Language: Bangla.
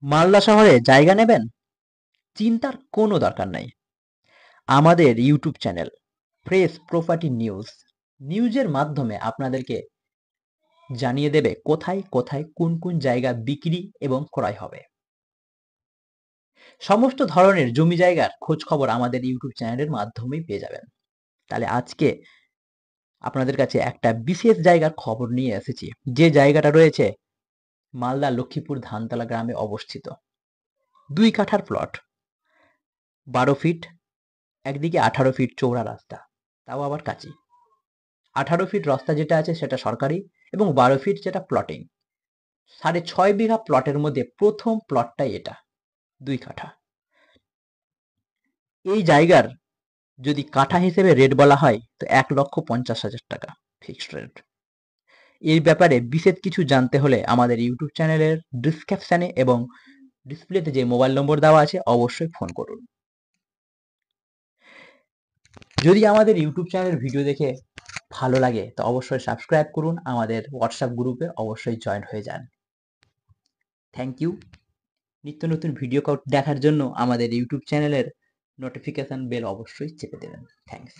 মালদা শহরে জায়গা নেবেন? চিন্তার কোনো দরকার নাই। আমাদের ইউটিউব চ্যানেল ফ্রেশ প্রপার্টি নিউজের মাধ্যমে আপনাদেরকে জানিয়ে দেবে কোথায় কোথায় কোন কোন জায়গা বিক্রি এবং ক্রয় হবে। সমস্ত ধরনের জমি জায়গার খোঁজ খবর আমাদের ইউটিউব চ্যানেলের মাধ্যমেই পেয়ে যাবেন। তাহলে আজকে আপনাদের কাছে একটা বিশেষ জায়গার খবর নিয়ে এসেছি, যে জায়গাটা রয়েছে মালদা লক্ষ্মীপুর ধানতলা গ্রামে অবস্থিত। 2 কাঠার প্লট, 12 ফিট, একদিকে 18 ফিট চৌড়া রাস্তা, তাও আবার কাঁচি। 18 ফিট রাস্তা যেটা আছে সেটা সরকারি এবং 12 ফিট যেটা প্লটিং। 6.5 বিঘা প্লটের মধ্যে প্রথম প্লটটাই এটা, 2 কাঠা। এই জায়গার যদি কাঠা হিসেবে রেট বলা হয় তো 1,50,000 টাকা ফিক্সড রেট। এই ব্যাপারে বিশেষ কিছু জানতে হলে আমাদের ইউটিউব চ্যানেলের ডিসক্রিপশনে এবং ডিসপ্লেতে যে মোবাইল নম্বর দেওয়া আছে অবশ্যই ফোন করুন। যদি আমাদের ইউটিউব চ্যানেলের ভিডিও দেখে ভালো লাগে তো অবশ্যই সাবস্ক্রাইব করুন, আমাদের হোয়াটসঅ্যাপ গ্রুপে অবশ্যই জয়েন হয়ে যান। Thank you. নিত্য নতুন ভিডিও দেখার জন্য আমাদের ইউটিউব চ্যানেলের নোটিফিকেশন বেল অবশ্যই চেপে দেবেন। থ্যাংকস।